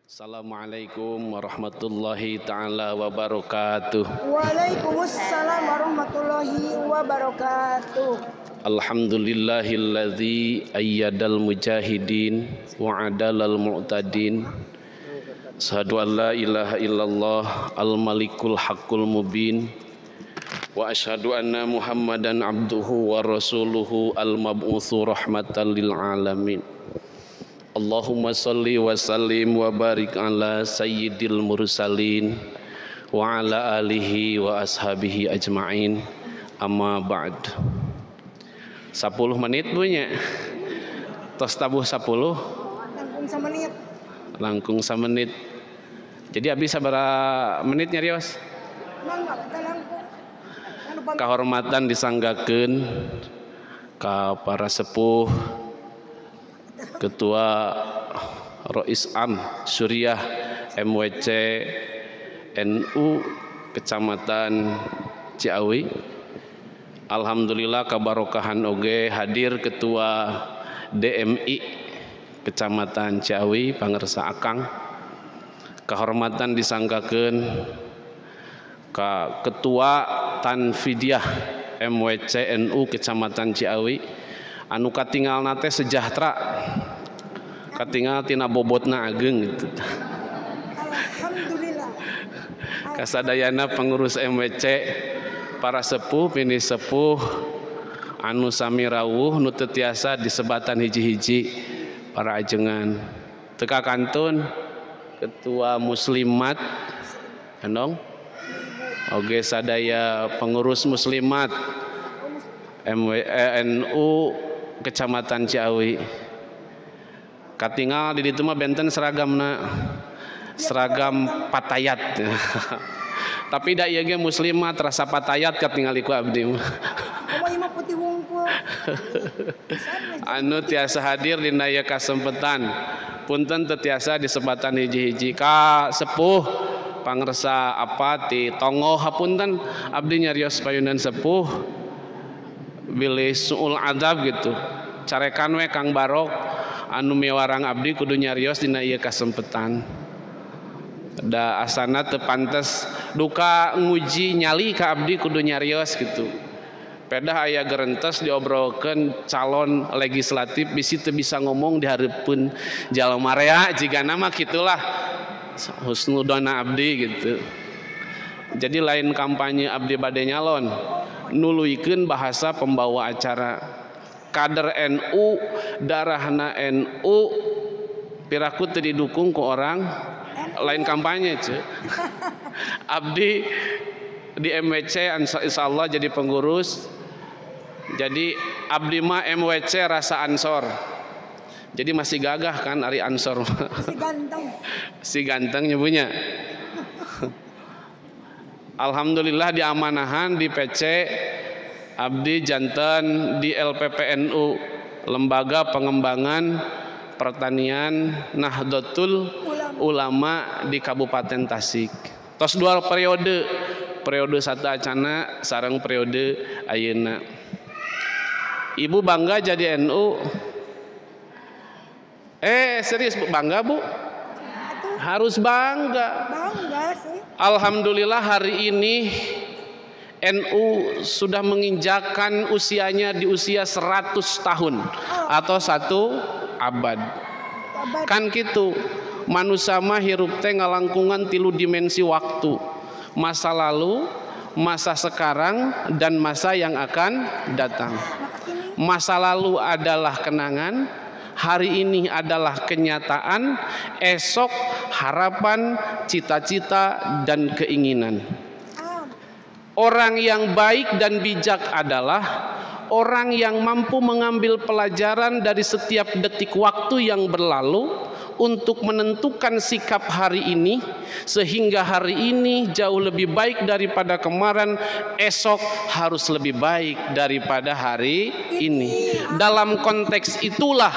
Assalamualaikum warahmatullahi ta'ala wabarakatuh. Waalaikumsalam warahmatullahi wabarakatuh. Alhamdulillahilladzi ayyadal mujahidin wa adalal mu'tadin. Asyhadu an la ilaha illallah al-malikul haqqul mubin. Wa asyhadu anna Muhammadan abduhu wa rasuluhu al-mab'utsu rahmatan lil alamin. Allahumma salli wa sallim wa barik ala sayyidil mursalin wa ala alihi wa ashabihi ajma'in, amma ba'd. 10 menit punya tos tabuh 10 langkung samenit. Jadi abis sabaraha menit nyarios? Kahormatan disanggakeun ka para sepuh, Ketua Rois Am Suriah MWC NU Kecamatan Ciawi. Alhamdulillah kabarokahan oge hadir Ketua DMI Kecamatan Ciawi pangersa Akang. Kehormatan disangkakeun ka Ketua Tanfidiyah MWC NU Kecamatan Ciawi anu katinggalna teh sejahtera, katinggal tina bobotna ageng gitu. Alhamdulillah. Kasadayana pengurus MWC, para sepuh pini sepuh anu sami rawuh nu teu tiasa disebatan hiji-hiji para ajengan. Teka kantun Ketua Muslimat endong oge sadaya pengurus muslimat NU Kecamatan Ciawi. Katingal di ditu mah benten seragamna, seragam patayat. Tapi da ieu ge muslimat rasa patayat katingali ku abdi mah. Putih wungkul. Anu tiasa hadir dina ieu kasempetan. Punten teu tiasa disebatan hiji-hiji ka sepuh pangersa apa ti Tongo hapunten abdi nyarios payunan sepuh bilih suul adab gitu. Carekan we Kang Barok anu miwarang abdi kudu nyarios dina ieu kasempetan. Da asana teu pantes duka nguji nyali ka abdi kudu nyarios gitu. Pedah aya gerentes diobrolkeun calon legislatif bisi teu bisa ngomong di hareupeun jalma rea jigana mah kitulah husnudona abdi gitu. Jadi lain kampanye abdi bade nyalon, nuluykeun bahasa pembawa acara. Kader NU, darahna NU, piraku teu didukung ku orang lain kampanye ce. Abdi di MWC insyaallah jadi pengurus. Jadi abdi mah MWC rasa ansor. Jadi masih gagah kan ari ansor. Si ganteng. Si ganteng nyebunya. Alhamdulillah diamanahan di PC abdi janten di LPPNU, Lembaga Pengembangan Pertanian Nahdlatul Ulama di Kabupaten Tasik. Tos 2 periode, periode 1 acana sareng periode ayeuna. Ibu bangga jadi NU? Serius bangga Bu? Harus bangga. Bangga sih. Alhamdulillah hari ini NU sudah menginjakkan usianya di usia 100 tahun atau 1 abad. Kan gitu, manusia mah hirup teh ngalangkungan 3 dimensi waktu. Masa lalu, masa sekarang, dan masa yang akan datang. Masa lalu adalah kenangan, hari ini adalah kenyataan, esok harapan, cita-cita, dan keinginan. Orang yang baik dan bijak adalah orang yang mampu mengambil pelajaran dari setiap detik waktu yang berlalu untuk menentukan sikap hari ini, sehingga hari ini jauh lebih baik daripada kemarin, esok harus lebih baik daripada hari ini. Dalam konteks itulah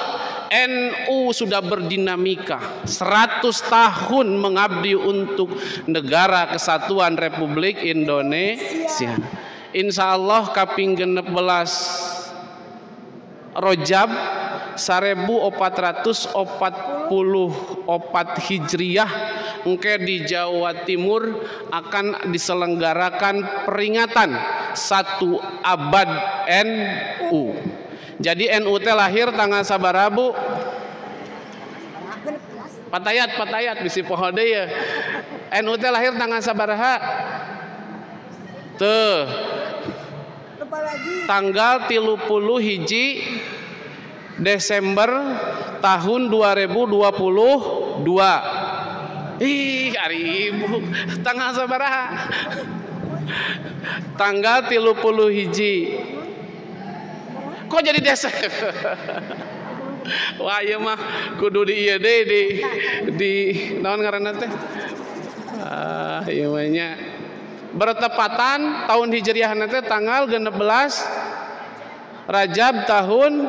NU sudah berdinamika 100 tahun mengabdi untuk Negara Kesatuan Republik Indonesia. Insya Allah kaping 16 Rojab 1440 Hijriah engke di Jawa Timur akan diselenggarakan peringatan 1 abad NU. Jadi NU teh lahir tanggal sabaraha Bu? Patayat bisi poho deui ya. NU teh lahir tanggal sabaraha? Teu. Tanggal 30 hiji Desember tahun 2022. Ih, ari ibu tanggal sabaraha? Tanggal 30 hiji. Kok jadi Desember? Wah, ieu mah kudu di ieu deui di naon ngaranna teh? Ieu mah nya bertepatan tahun Hijriah nanti tanggal 16 Rajab tahun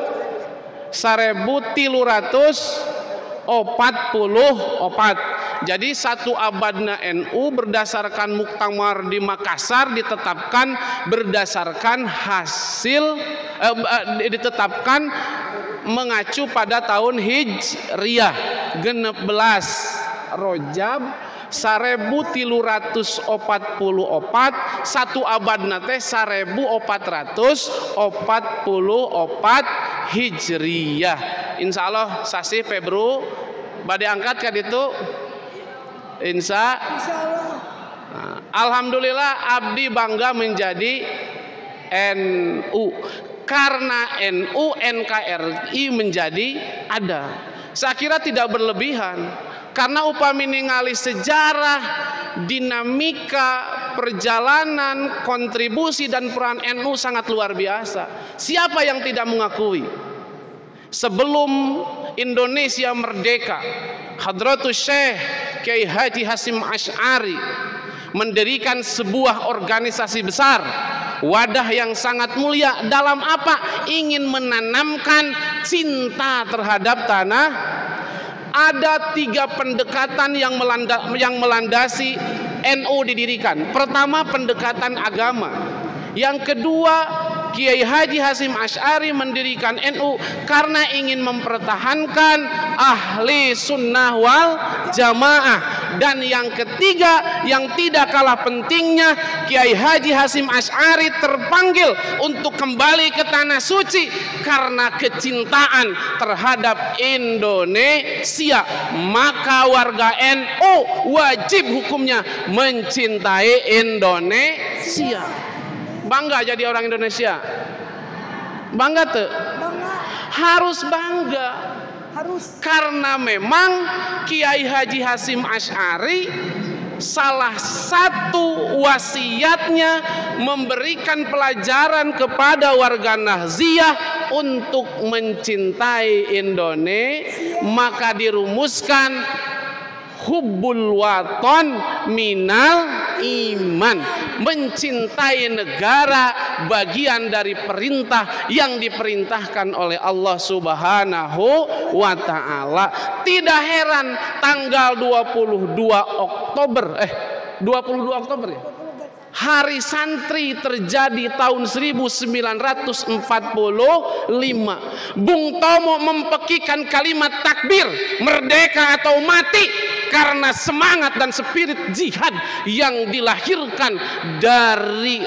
1344. Jadi 1 abadna NU berdasarkan muktamar di Makassar ditetapkan berdasarkan hasil ditetapkan mengacu pada tahun Hijriah 16 Rajab 1344. 1 abadna teh 1444 Hijriah. Insyaallah sasi Febru bade angkat ka ditu. Insyaallah. Alhamdulillah abdi bangga menjadi NU. Karena NU NKRI menjadi ada. Saya kira tidak berlebihan. Karena upami ningali sejarah, dinamika, perjalanan, kontribusi dan peran NU sangat luar biasa. Siapa yang tidak mengakui? Sebelum Indonesia merdeka, Hadratus Syekh Kiai Haji Hasyim Asy'ari mendirikan sebuah organisasi besar, wadah yang sangat mulia dalam apa? Ingin menanamkan cinta terhadap tanah. Ada 3 pendekatan yang melandasi NU didirikan. Pertama, pendekatan agama. Yang kedua, Kiai Haji Hasyim Asy'ari mendirikan NU karena ingin mempertahankan ahli sunnah wal jamaah. Dan yang ketiga, yang tidak kalah pentingnya, Kiai Haji Hasyim Asy'ari terpanggil untuk kembali ke tanah suci karena kecintaan terhadap Indonesia. Maka warga NU wajib hukumnya mencintai Indonesia. Bangga jadi orang Indonesia? Bangga tuh? Harus bangga. Karena memang Kiai Haji Hasyim Asy'ari salah satu wasiatnya memberikan pelajaran kepada warga Nahziyah untuk mencintai Indonesia. Maka dirumuskan hubbul waton minal iman, mencintai negara bagian dari perintah yang diperintahkan oleh Allah Subhanahu wa ta'ala. Tidak heran tanggal 22 Oktober ya, Hari Santri terjadi tahun 1945. Bung Tomo mempekikan kalimat takbir merdeka atau mati karena semangat dan spirit jihad yang dilahirkan dari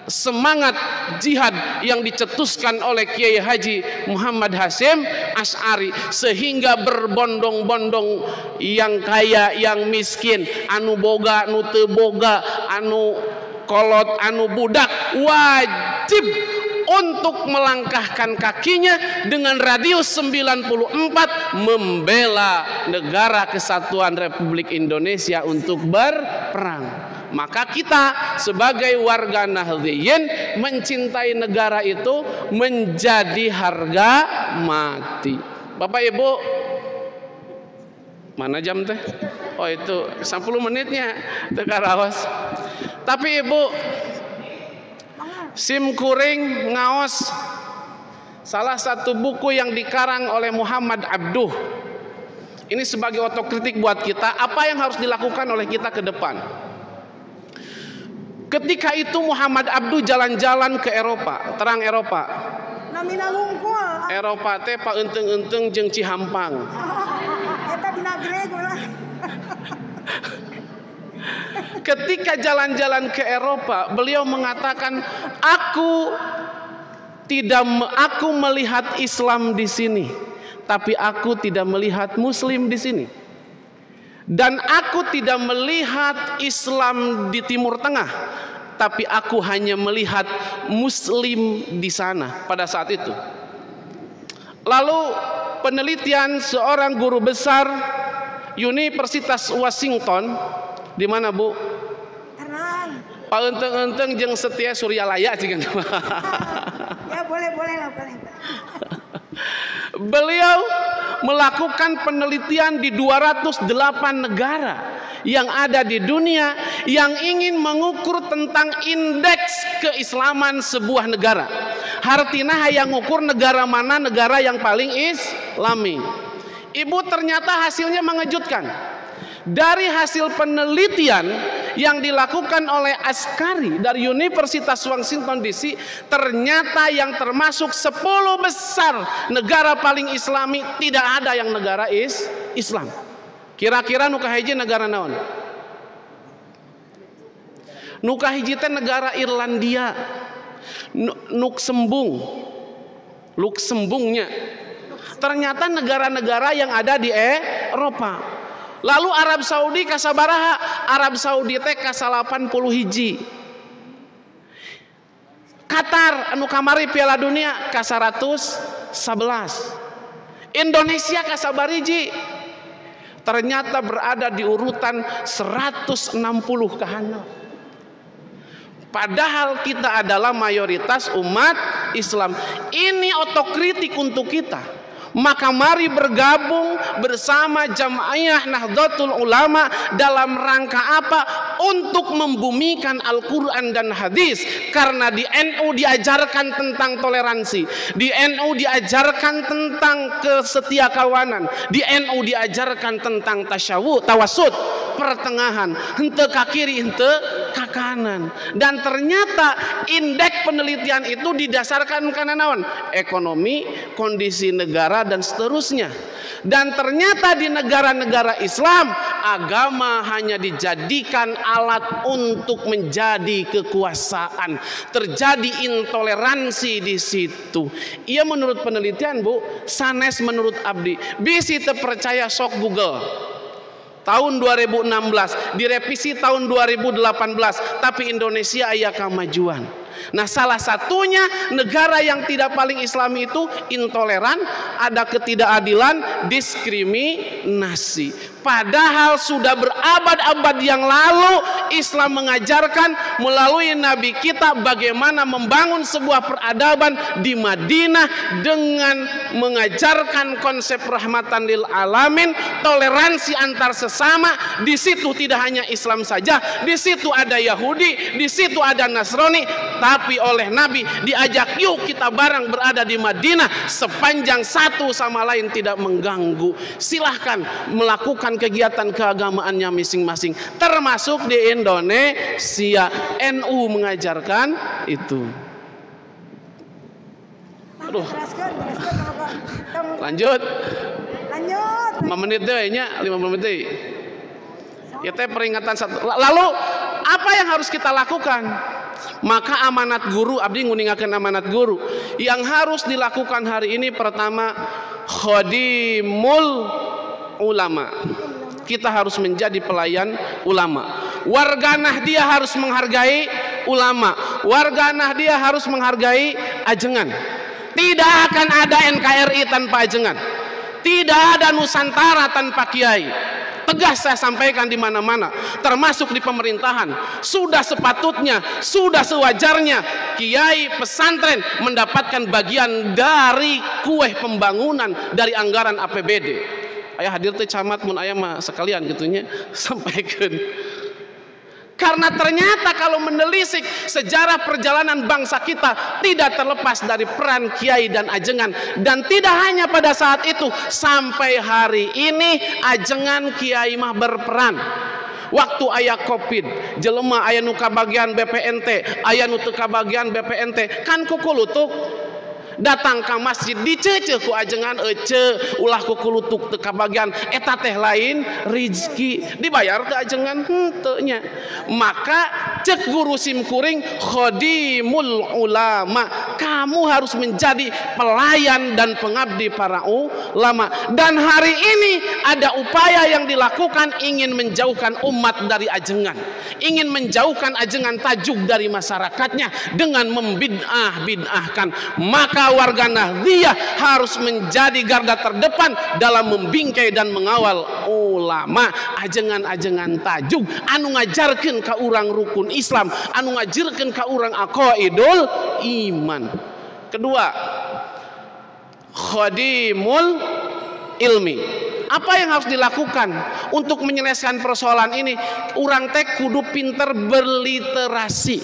semangat jihad yang dicetuskan oleh Kiai Haji Muhammad Hasyim Asy'ari, sehingga berbondong-bondong yang kaya yang miskin, anu boga anu teu boga, anu kolot anu budak wajib untuk melangkahkan kakinya dengan radius 94 membela negara kesatuan Republik Indonesia untuk berperang. Maka kita sebagai warga Nahdliyin mencintai negara itu menjadi harga mati. Bapak Ibu, mana jam teh? Oh itu 10 menitnya tekaraos. Tapi Ibu, sim kuring ngaos salah satu buku yang dikarang oleh Muhammad Abduh. Ini sebagai otokritik buat kita, apa yang harus dilakukan oleh kita ke depan. Ketika itu Muhammad Abduh jalan-jalan ke Eropa, terang Eropa. Eropa teh paenteng-enteng jeung Cihampang. nagreg ulah. Ketika jalan-jalan ke Eropa, beliau mengatakan, aku melihat Islam di sini, tapi aku tidak melihat Muslim di sini. Dan aku tidak melihat Islam di Timur Tengah, tapi aku hanya melihat Muslim di sana pada saat itu. Lalu penelitian seorang guru besar Universitas Washington, di mana Bu? Tenang. Pak Enteng-enteng jeung Setia Suryalaya cigan. Ya boleh lah boleh. Beliau melakukan penelitian di 208 negara yang ada di dunia yang ingin mengukur tentang indeks keislaman sebuah negara. Hartina hayang ngukur negara mana negara yang paling islami. Ibu, ternyata hasilnya mengejutkan. Dari hasil penelitian yang dilakukan oleh Askari dari Universitas Washington DC, ternyata yang termasuk 10 besar negara paling islami tidak ada yang negara Islam. Kira-kira nu kahiji negara naon? Nu kahiji teh negara Irlandia, Luxembungnya. Ternyata negara-negara yang ada di Eropa. Lalu Arab Saudi kasabaraha? Arab Saudi teh ka 81. Qatar anu kamari Piala Dunia ka 111. Indonesia ka sabariji? Ternyata berada di urutan 160 ka handap. Padahal kita adalah mayoritas umat Islam. Ini otokritik untuk kita. Maka mari bergabung bersama Jamaah Nahdlatul Ulama dalam rangka apa? Untuk membumikan Al-Quran dan hadis. Karena di NU diajarkan tentang toleransi, di NU diajarkan tentang kesetiakawanan, di NU diajarkan tentang tawassut, pertengahan, hente ka kiri, hente ka kanan. Dan ternyata indeks penelitian itu didasarkan karena naon? Ekonomi, kondisi negara, dan seterusnya. Dan ternyata di negara-negara Islam, agama hanya dijadikan alat untuk menjadi kekuasaan. Terjadi intoleransi di situ. Ia menurut penelitian Bu, sanes menurut abdi. Bisi teu percaya sok Google. Tahun 2016 direvisi tahun 2018, tapi Indonesia aya kemajuan. Nah, salah satunya negara yang tidak paling Islami itu intoleran, ada ketidakadilan, diskriminasi. Padahal sudah berabad-abad yang lalu Islam mengajarkan melalui Nabi kita bagaimana membangun sebuah peradaban di Madinah dengan mengajarkan konsep rahmatan lil alamin, toleransi antar sesama. Di situ tidak hanya Islam saja, di situ ada Yahudi, di situ ada Nasrani, tapi oleh Nabi diajak yuk kita bareng berada di Madinah sepanjang satu sama lain tidak mengganggu. Silahkan melakukan kegiatan keagamaannya masing-masing, termasuk di Indonesia. NU mengajarkan itu. Aduh. Lanjut. 5 menit deh nya, 5 menit deh. Ya teh peringatan satu. Lalu apa yang harus kita lakukan? Maka amanat guru, abdi nguningakeun amanat guru yang harus dilakukan hari ini. Pertama, khadimul ulama. Kita harus menjadi pelayan ulama. Warga Nahdliya harus menghargai ulama. Warga Nahdliya harus menghargai ajengan. Tidak akan ada NKRI tanpa ajengan. Tidak ada Nusantara tanpa kiai. Tegas saya sampaikan di mana-mana, termasuk di pemerintahan. Sudah sepatutnya, sudah sewajarnya kiai pesantren mendapatkan bagian dari kue pembangunan dari anggaran APBD. Ayah hadir teh camat mun aya mah sekalian gitunya sampaikan. Karena ternyata kalau menelisik sejarah perjalanan bangsa kita tidak terlepas dari peran kiai dan ajengan. Dan tidak hanya pada saat itu, sampai hari ini ajengan kiai mah berperan. Waktu aya Covid, jelema aya nu kabagian BPNT, aya nu teu kabagian BPNT, kan kukulutuk. datang ke masjid dicece ku ajengan ece ulah ku kulutuk teu kabagian eta teh lain rizki dibayar teu ajengan henteu nya. Maka cek guru simkuring khadimul ulama, kamu harus menjadi pelayan dan pengabdi para ulama. Dan hari ini ada upaya yang dilakukan ingin menjauhkan umat dari ajengan, ingin menjauhkan ajengan tajuk dari masyarakatnya dengan membid'ah-bid'ahkan. Maka warga Nahdliyah harus menjadi garda terdepan dalam membingkai dan mengawal ulama. Ajengan-ajengan tajuk anu ngajarkeun ka urang rukun Islam, anu ngajarkeun ka urang aqaidul iman. Kedua, khadimul ilmi. Apa yang harus dilakukan untuk menyelesaikan persoalan ini? Urang teh kudu pinter berliterasi.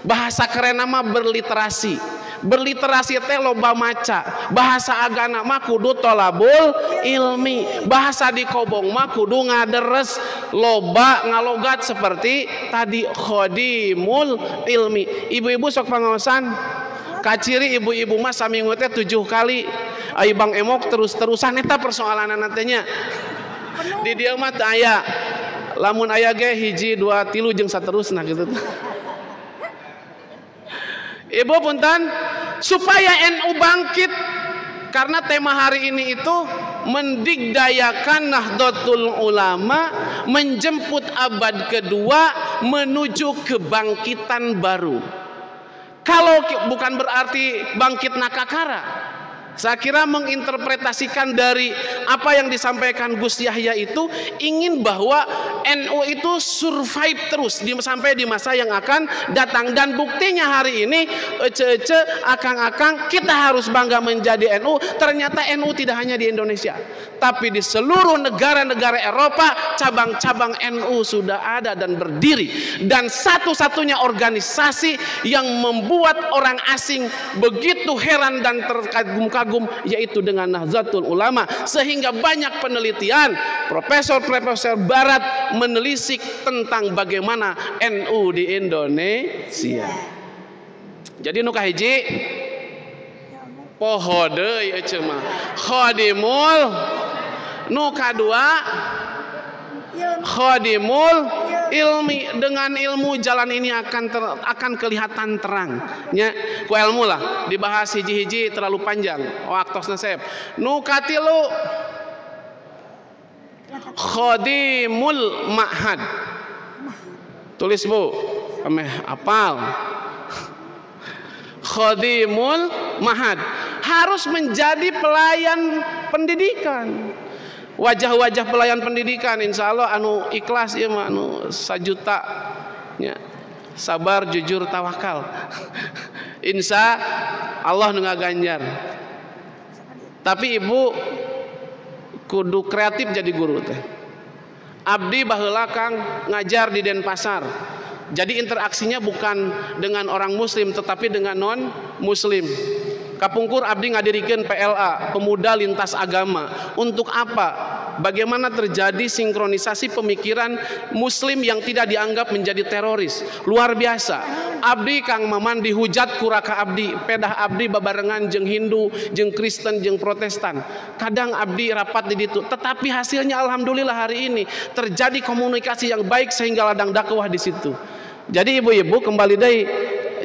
Bahasa keren nama berliterasi. Berliterasi teh loba maca. Bahasa agama mah kudu tolabul ilmi. Bahasa di kobong mah kudu ngaderes loba ngalogat seperti tadi khadimul ilmi. Ibu-ibu sok pangaosan. Kaciri ibu-ibu mah saminggu teh 7 kali. Ai Bang Emok terus-terusan eta persoalan nantinya. Di dieu mah teu aya. Lamun aya ge 1 2 3 jeung saterusna gitu. Ibu punten, supaya NU bangkit, karena tema hari ini itu mendigdayakan Nahdlatul Ulama menjemput abad kedua menuju kebangkitan baru. Kalau bukan berarti bangkit nakakara. Saya kira menginterpretasikan dari apa yang disampaikan Gus Yahya itu ingin bahwa NU itu survive terus sampai di masa yang akan datang. Dan buktinya hari ini ece-ece akang-akang kita harus bangga menjadi NU. Ternyata NU tidak hanya di Indonesia, tapi di seluruh negara-negara Eropa cabang-cabang NU sudah ada dan berdiri. Dan satu-satunya organisasi yang membuat orang asing begitu heran dan terkagum-kagum yaitu dengan Nahdlatul Ulama, sehingga banyak penelitian profesor-profesor barat menelisik tentang bagaimana NU di Indonesia. Jadi nu kahiji poho deui ece mah khadimul, nu kadua khadimul ilmi. Dengan ilmu jalan ini akan kelihatan terang nya. Ku ilmu lah dibahas hiji-hiji terlalu panjang waktosna sep. Nu katilu khadimul ma'had. Tulis Bu, ameh apal. Khadimul ma'had harus menjadi pelayan pendidikan. Wajah-wajah pelayan pendidikan insya Allah anu ikhlas ya mah anu 1 juta ya. Sabar, jujur, tawakal. Insya Allah nu ngaganjar. Tapi ibu kudu kreatif jadi guru teh. Abdi baheula Kang ngajar di Denpasar. Jadi interaksinya bukan dengan orang muslim tetapi dengan non muslim. Kapungkur abdi ngadirikeun PLA, Pemuda Lintas Agama. Untuk apa? Bagaimana terjadi sinkronisasi pemikiran muslim yang tidak dianggap menjadi teroris. Luar biasa. Abdi Kang Maman dihujat kuraka abdi, pedah abdi babarengan jeung Hindu, jeung Kristen, jeung Protestan. Kadang abdi rapat di ditu, tetapi hasilnya alhamdulillah hari ini terjadi komunikasi yang baik sehingga ladang dakwah di situ. Jadi ibu-ibu kembali deui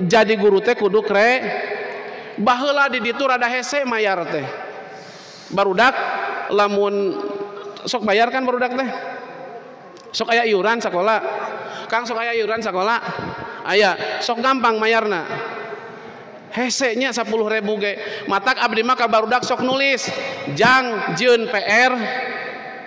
jadi guru teh kudu baheula di ditu rada hese mayar teh. Barudak lamun sok bayar kan barudak teh. Sok aya iuran sakola. Kang sok aya iuran sakola. Aya, sok gampang mayarna. Hese nya 10.000 ge. Matak abdi mah ka barudak sok nulis. Jang jeun PR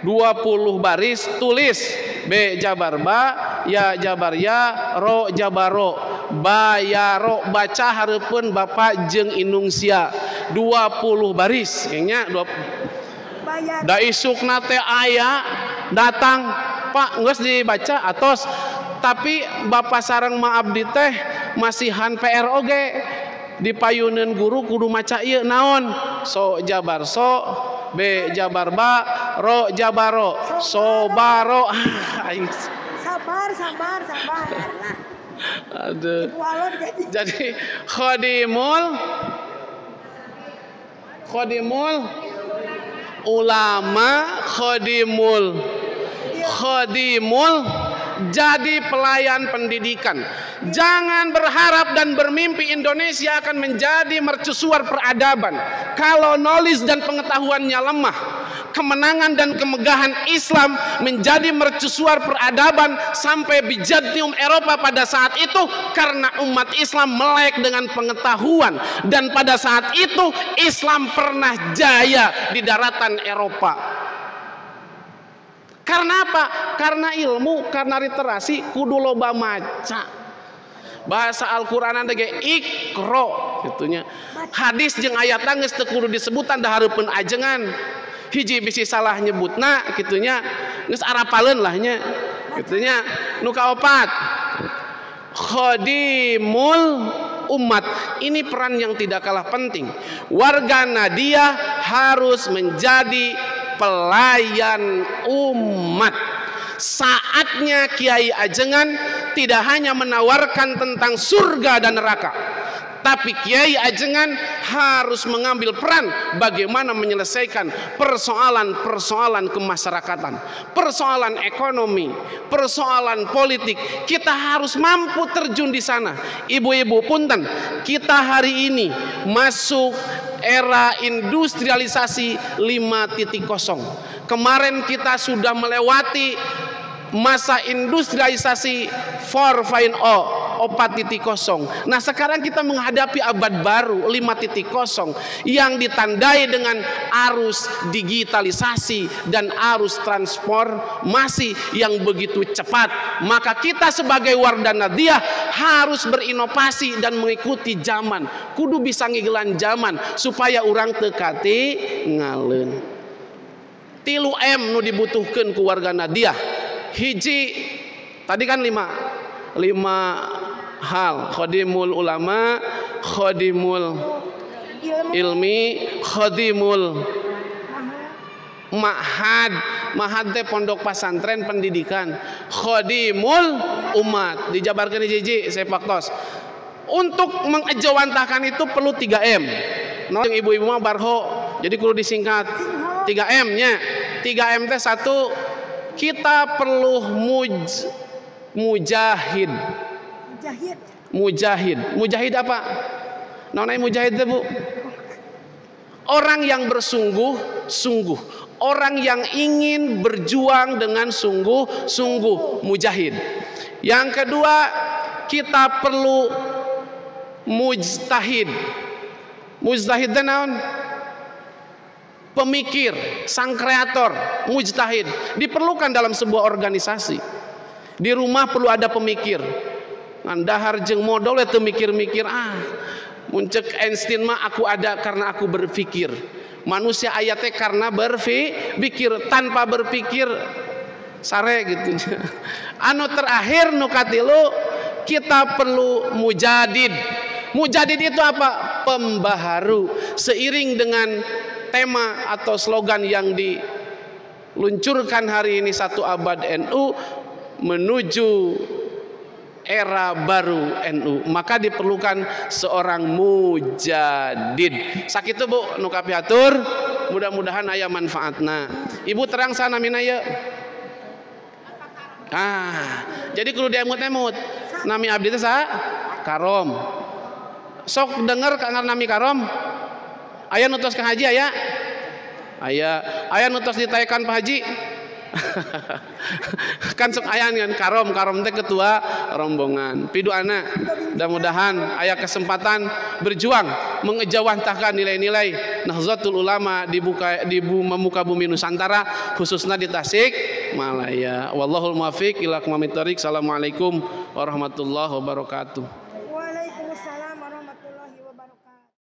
20 baris tulis B jabar ba, ya jabar ya, ro jabaro. Bayaro baca hareupeun Bapak jeung Inung sia 20 baris kayaknya da isukna teh aya datang Pak geus dibaca atos tapi Bapak sareng ma abdi teh masihan PR oge dipayuneun guru kudu maca ieu naon so jabar so B jabar ba ro jabaro sobaro sabar nah. Aduh. Jadi khadimul Khodimul ulama, khodimul jadi pelayan pendidikan. Jangan berharap dan bermimpi Indonesia akan menjadi mercusuar peradaban kalau knowledge dan pengetahuannya lemah. Kemenangan dan kemegahan Islam menjadi mercusuar peradaban sampai Bizantium Eropa pada saat itu karena umat Islam melek dengan pengetahuan, dan pada saat itu Islam pernah jaya di daratan Eropa. Karena apa? Karena ilmu, karena literasi kudu loba maca. Bahasa Al-Qur'an ge ikro gitunya. Hadis jeung ayat geus teu kudu disebutan da hareupeun ajengan. Hiji bisi salah nyebutna gitunya, geus arapaleun lah nya gitunya. Nu kaopat, khadimul umat. Ini peran yang tidak kalah penting. Warga Nahdiyah harus menjadi pelayan umat. Saatnya Kiai Ajengan tidak hanya menawarkan tentang surga dan neraka, tapi Kiai Ajengan harus mengambil peran bagaimana menyelesaikan persoalan-persoalan kemasyarakatan, persoalan ekonomi, persoalan politik. Kita harus mampu terjun di sana. Ibu-ibu punten, kita hari ini masuk era industrialisasi 5.0. Kemarin kita sudah melewati masa industrialisasi 4.0. Nah, sekarang kita menghadapi abad baru 5.0 yang ditandai dengan arus digitalisasi dan arus transformasi yang begitu cepat. Maka kita sebagai warga Nahdiyah harus berinovasi dan mengikuti zaman. Kudu bisa ngigelan zaman supaya orang teu kati ngaleun. 3M nu dibutuhkeun ku warga Nahdiyah. Hiji, tadi kan 5 hal: khadimul ulama, khadimul ilmi, khadimul mahad teh pondok pesantren pendidikan, khadimul umat. Dijabarkeun hiji sepaktos. Untuk mengejawantahkan itu perlu 3M. Nah, ibu-ibu mah barho, jadi kudu disingkat 3M nya. 3M teh 1, kita perlu mujahid. Mujahid apa? Naonai mujahid teh, Bu? Orang yang bersungguh-sungguh, orang yang ingin berjuang dengan sungguh-sungguh, mujahid. Yang kedua, kita perlu mujtahid. Mujtahid teh naon? Pemikir, sang kreator, mujtahid. Diperlukan dalam sebuah organisasi. Di rumah perlu ada pemikir. Ngandahar jeung modal teu mikir-mikir, muncul Einstein mah aku ada karena aku berpikir. Manusia ayatnya karena berpikir, tanpa berpikir sare gitu. Anu terakhir nu katilu, kita perlu mujadid. Mujadid itu apa? Pembaharu. Seiring dengan tema atau slogan yang diluncurkan hari ini, 1 abad NU menuju era baru NU, maka diperlukan seorang mujadid. Sakitu Bu nu kapiatur, mudah-mudahan aya manfaatna. Ibu terang sana minaya. Jadi kudu diemut-emut. Nami abdi teh saha? Karom. Sok denger ka nami Karom. Aya nutos ka haji aya? Aya nutos ditaekan Pak Haji. Kan sok aya kan Karom teh ketua rombongan. Pidu anak, mudah-mudahan aya kesempatan berjuang mengejawantahkan nilai-nilai Nahdlatul Ulama di muka bumi Nusantara, khususnya di Tasik Malaya. Wallahul muwaffiq ila aqwamit thoriq. Assalamualaikum warahmatullahi wabarakatuh.